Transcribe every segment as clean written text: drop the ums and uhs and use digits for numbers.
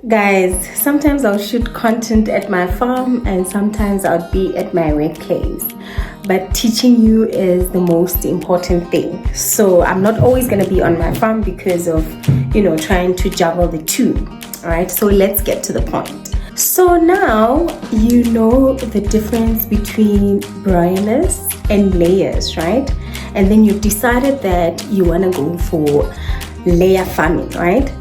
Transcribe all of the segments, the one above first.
Guys, sometimes I'll shoot content at my farm and sometimes I'll be at my workplace. But teaching you is the most important thing. So I'm not always going to be on my farm because of, trying to juggle the two. All right, so let's get to the point. So now you know the difference between broilers and layers, right? And then you've decided that you want to go for layer farming, right?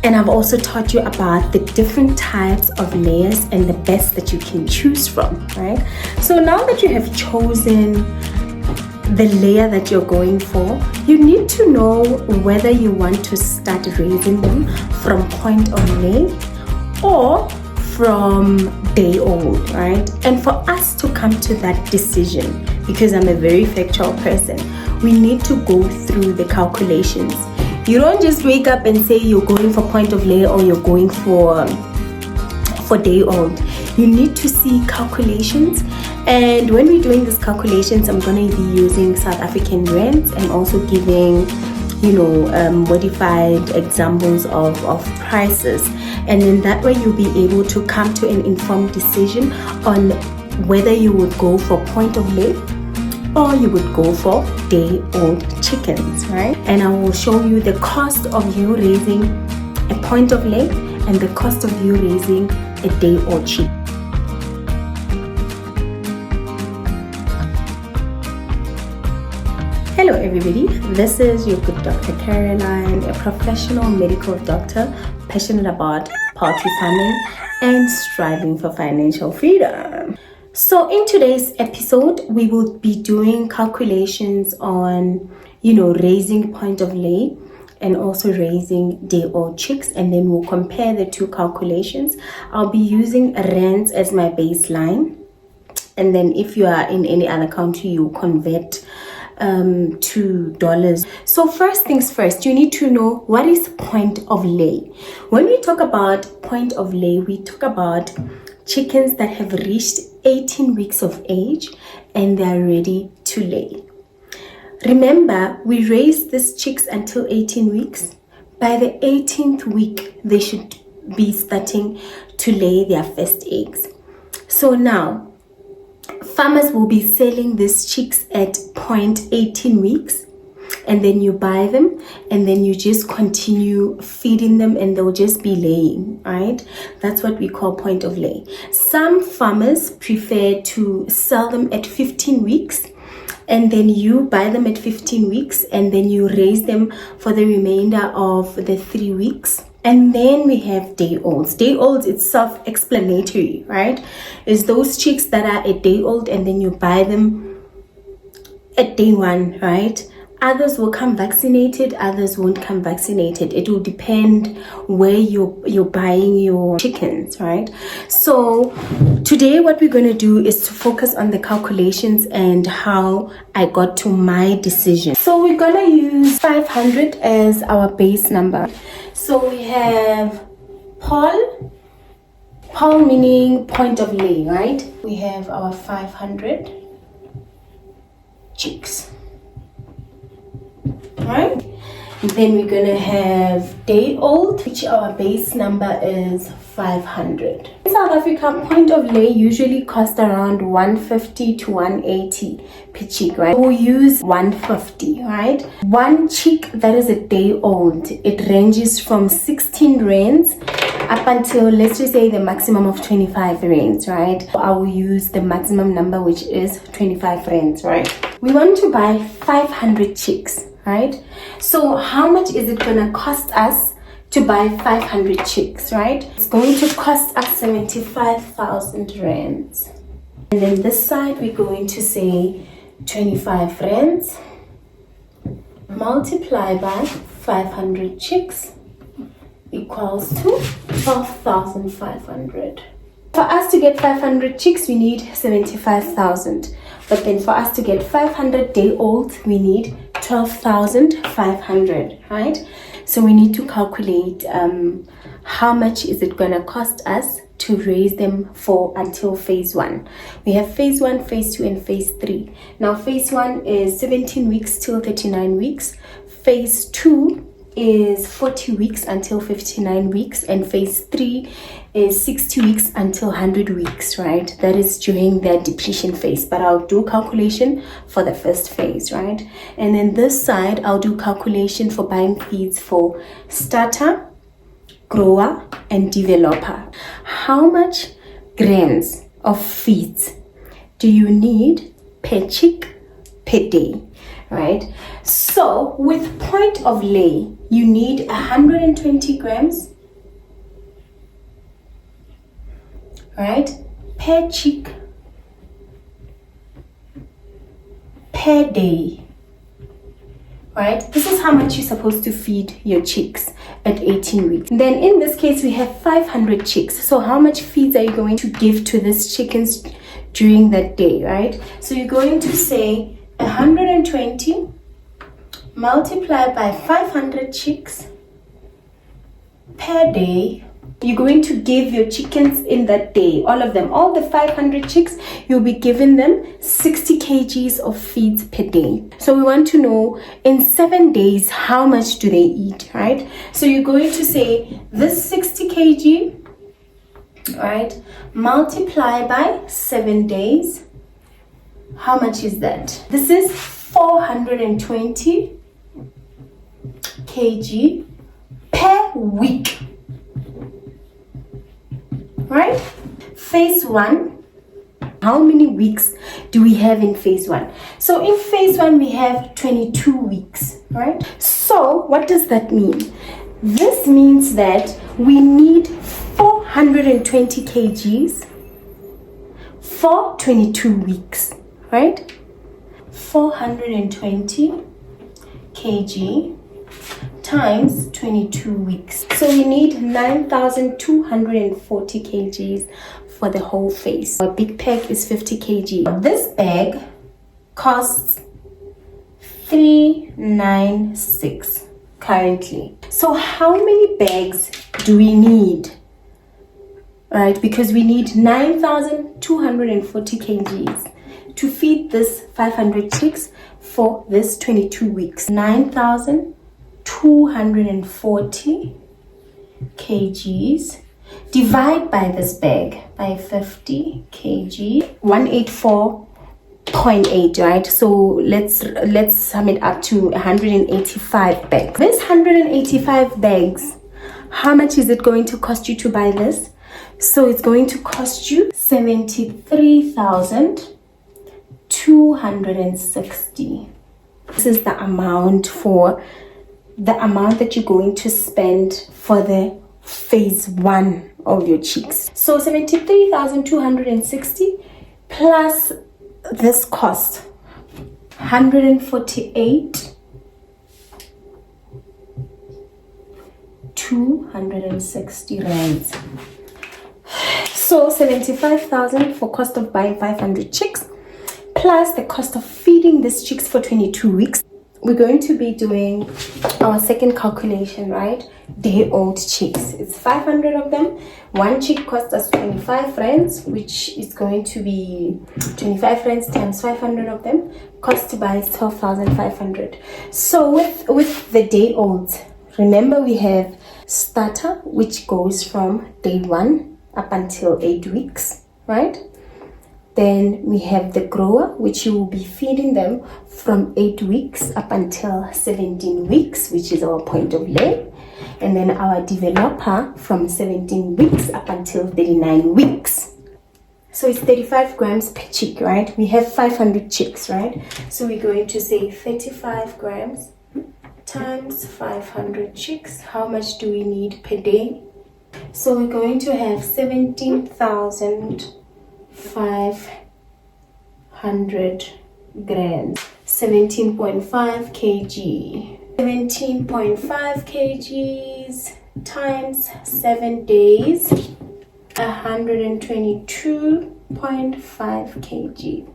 And I've also taught you about the different types of layers and the best that you can choose from, right? So now that you have chosen the layer that you're going for, you need to know whether you want to start raising them from point of lay or from day old, right? And for us to come to that decision, because I'm a very factual person, we need to go through the calculations. You don't just wake up and say you're going for point of lay or you're going for day old. You need to see calculations, and when we're doing these calculations, I'm going to be using South African rands and also giving modified examples of prices, and then that way you'll be able to come to an informed decision on whether you would go for point of lay or you would go for day-old chickens, right? And I will show you the cost of you raising a point of lay and the cost of you raising a day-old chick. Hello everybody, this is your good Dr. Caroline, a professional medical doctor passionate about poultry farming and striving for financial freedom. So in today's episode, we will be doing calculations on, raising point of lay and also raising day-old chicks, and then we'll compare the two calculations. I'll be using rands as my baseline, and then if you are in any other country, you convert to dollars. So first things first, you need to know what is point of lay. When we talk about point of lay, we talk about chickens that have reached 18 weeks of age and they are ready to lay. Remember, we raise these chicks until 18 weeks. By the 18th week, they should be starting to lay their first eggs. So now, farmers will be selling these chicks at 18 weeks, and then you buy them and then you just continue feeding them and they'll just be laying, right? That's what we call point of lay. Some farmers prefer to sell them at 15 weeks, and then you buy them at 15 weeks and then you raise them for the remainder of the 3 weeks. And then we have day olds. Day olds, it's self-explanatory, right? It's those chicks that are a day old and then you buy them at day 1, right? Others will come vaccinated, others won't come vaccinated. It will depend where you're buying your chickens, right? So today what we're going to do is to focus on the calculations and how I got to my decision. So we're going to use 500 as our base number. So we have Paul meaning point of lay, right? We have our 500 chicks. Right? And then we're gonna have day old, which our base number is 500. In South Africa, point of lay usually cost around 150 to 180 per chick, right? We'll use 150, right? One chick that is a day old, it ranges from 16 rands up until, let's just say, the maximum of 25 rands, right? I will use the maximum number, which is 25 rands, right? We want to buy 500 chicks, right? So how much is it gonna cost us to buy 500 chicks, right? It's going to cost us 75,000 rands. And then this side, we're going to say 25 rands multiplied by 500 chicks equals to 12,500. For us to get 500 chicks, we need 75,000. But then for us to get 500 day old, we need 12,500, right? So we need to calculate how much is it going to cost us to raise them for until phase 1. We have phase 1, phase 2, and phase 3. Now phase 1 is 17 weeks till 39 weeks. Phase 2 is 40 weeks until 59 weeks, and phase 3 is 60 weeks until 100 weeks, right? That is during their depletion phase, but I'll do calculation for the first phase, right? And then this side, I'll do calculation for buying feeds for starter, grower, and developer. How much grams of feeds do you need per chick per day, right? So with point of lay, you need 120 grams, right, per chick per day, right? This is how much you're supposed to feed your chicks at 18 weeks. Then in this case, we have 500 chicks. So how much feeds are you going to give to these chickens during that day, right? So you're going to say 120 multiplied by 500 chicks per day. You're going to give your chickens in that day, all of them, all the 500 chicks, you'll be giving them 60 kgs of feeds per day. So we want to know in 7 days, how much do they eat, right? So you're going to say this 60 kg, right, multiply by 7 days. How much is that? This is 420 kg per week, right? Phase 1, how many weeks do we have in phase 1? So in phase 1 we have 22 weeks, right? So what does that mean? This means that we need 420 kgs for 22 weeks, right? 420 kg times 22 weeks. So we need 9,240 kgs for the whole phase. A big pack is 50 kg. This bag costs 396 currently. So how many bags do we need? Right, because we need 9,240 kgs to feed this 500 chicks for this 22 weeks. 9,240 kgs divide by this bag by 50 kg, 184.8, right? So let's sum it up to 185 bags. This 185 bags, how much is it going to cost you to buy this? So it's going to cost you 73,260. This is the amount that you're going to spend for the phase 1 of your chicks. So 73,260 plus this cost 148,260 rands. So 75,000 for cost of buying 500 chicks plus the cost of feeding these chicks for 22 weeks. We're going to be doing our second calculation, right? Day-old chicks. It's 500 of them. One chick costs us 25 rands, which is going to be 25 rands times 500 of them. Cost to buy is 12,500. So with the day-olds, remember we have starter, which goes from day 1 up until 8 weeks, right? Then we have the grower, which you will be feeding them from 8 weeks up until 17 weeks, which is our point of lay. And then our developer from 17 weeks up until 39 weeks. So it's 35 grams per chick, right? We have 500 chicks, right? So we're going to say 35 grams times 500 chicks. How much do we need per day? So we're going to have 17,500 grams, 17.5 kg. 17.5 kgs times 7 days, 122.5 kg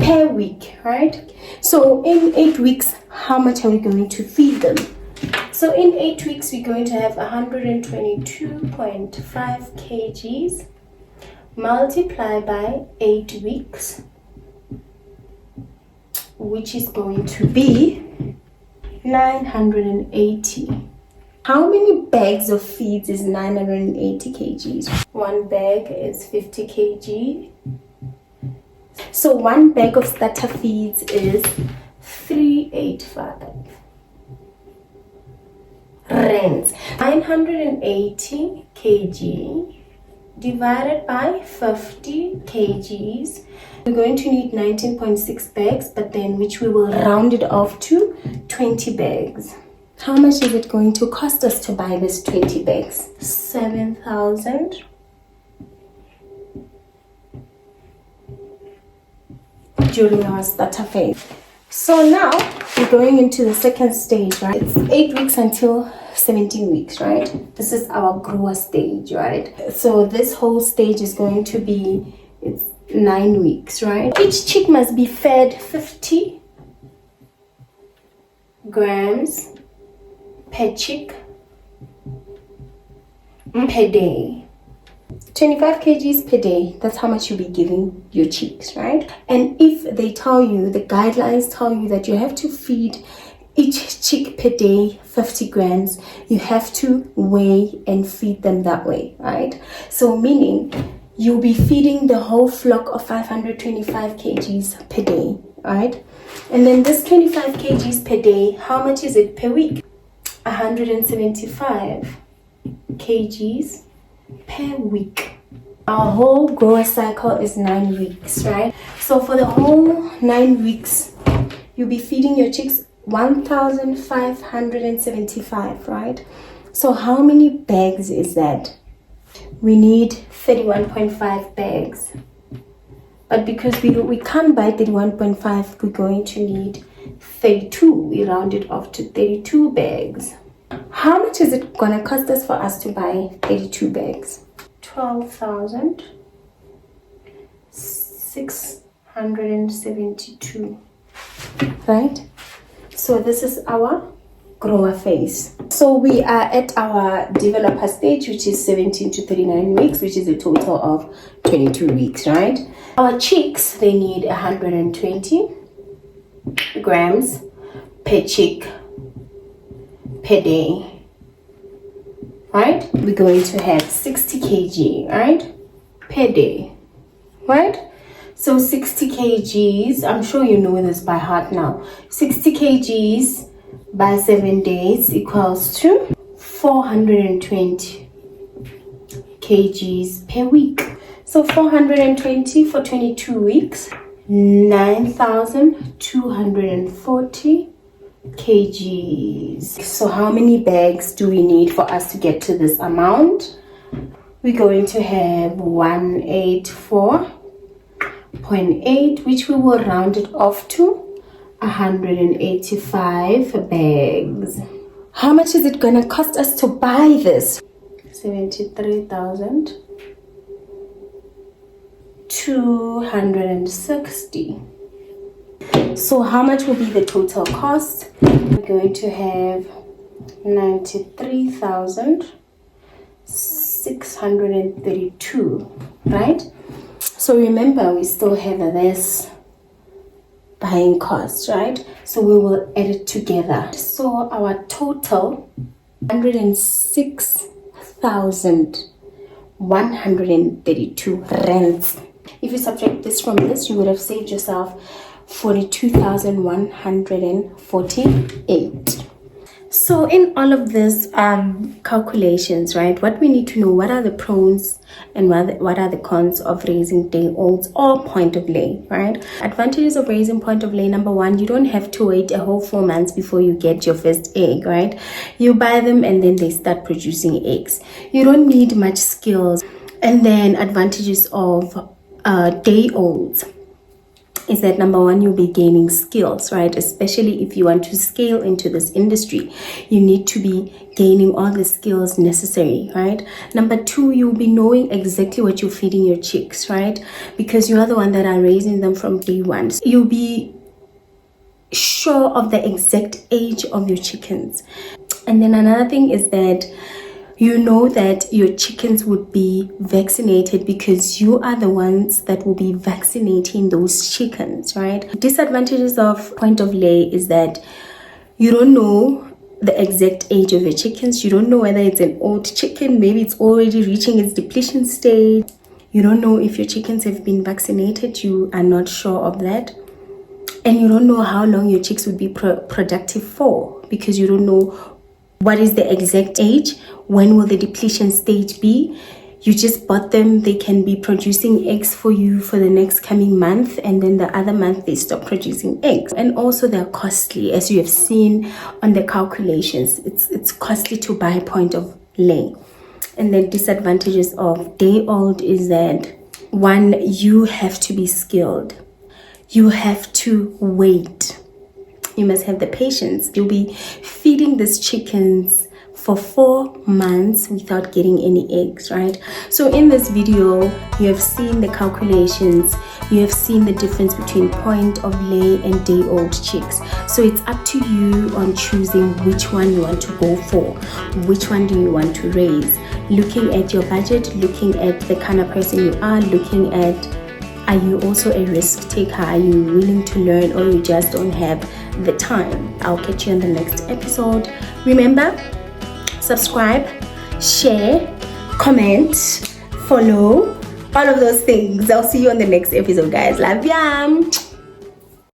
per week, right? So in 8 weeks, how much are we going to feed them? So in 8 weeks, we're going to have 122.5 kgs multiplied by 8 weeks, which is going to be 980. How many bags of feeds is 980 kgs? One bag is 50 kg. So one bag of starter feeds is 385 rands. 980 kg divided by 50 kgs. We're going to need 19.6 bags, but then which we will round it off to 20 bags. How much is it going to cost us to buy this 20 bags? 7,000 during our starter phase. So now we're going into the second stage, right? It's 8 weeks until 17 weeks, right? This is our grower stage, right? So this whole stage is going to be, it's 9 weeks, right? Each chick must be fed 50 grams per chick per day. 25 kgs per day, that's how much you'll be giving your chicks, right? And if they tell you, the guidelines tell you that you have to feed each chick per day 50 grams, you have to weigh and feed them that way, right? So meaning you'll be feeding the whole flock of 525 kgs per day, right? And then this 25 kgs per day, how much is it per week? 175 kgs per week. Our whole grower cycle is 9 weeks, right? So for the whole 9 weeks, you'll be feeding your chicks 1,575, right? So how many bags is that? We need 31.5 bags. But because we can't buy 31.5, we're going to need 32. We round it off to 32 bags. How much is it gonna cost us for us to buy 32 bags? 12,672, right? So this is our grower phase. So we are at our developer stage, which is 17 to 39 weeks, which is a total of 22 weeks, right? Our chicks, they need 120 grams per chick per day, right? We're going to have 60 kg, right, per day, right? So 60 kgs, I'm sure you know this by heart now. 60 kgs by 7 days equals to 420 kgs per week. So 420 for 22 weeks, 9,240 kgs. So how many bags do we need for us to get to this amount? We're going to have 184.8, which we will round it off to 185 bags. How much is it gonna cost us to buy this? 73,260. So how much will be the total cost? We're going to have 93,632, right? So remember, we still have this buying cost, right? So we will add it together. So our total 106,132 rands. If you subtract this from this, you would have saved yourself 42,148. So in all of this calculations, right, what we need to know, what are the pros and what are the cons of raising day olds or point of lay, right? Advantages of raising point of lay: number one, you don't have to wait a whole 4 months before you get your first egg, right? You buy them and then they start producing eggs. You don't need much skills. And then advantages of day olds is that number one, you'll be gaining skills, right? Especially if you want to scale into this industry, you need to be gaining all the skills necessary, right? Number two, you'll be knowing exactly what you're feeding your chicks, right? Because you are the one that are raising them from day one. So you'll be sure of the exact age of your chickens. And then another thing is that you know that your chickens would be vaccinated because you are the ones that will be vaccinating those chickens, right? Disadvantages of point of lay is that You don't know the exact age of your chickens. You don't know whether it's an old chicken, maybe it's already reaching its depletion stage. You don't know if your chickens have been vaccinated. You are not sure of that. And you don't know how long your chicks would be productive for, because you don't know what is the exact age, when will the depletion stage be. You just bought them, they can be producing eggs for you for the next coming month, and then the other month they stop producing eggs. And also they're costly, as you have seen on the calculations. It's costly to buy point of lay. And the disadvantages of day old is that, one, you have to be skilled. You have to wait. You must have the patience. You'll be feeding these chickens for 4 months without getting any eggs, right? So in this video, you have seen the calculations. You have seen the difference between point of lay and day old chicks. So it's up to you on choosing which one you want to go for. Which one do you want to raise? Looking at your budget, looking at the kind of person you are, looking at, are you also a risk taker? Are you willing to learn, or you just don't have the time? I'll catch you in the next episode. Remember, subscribe, share, comment, follow, all of those things. I'll see you on the next episode, guys. Love ya.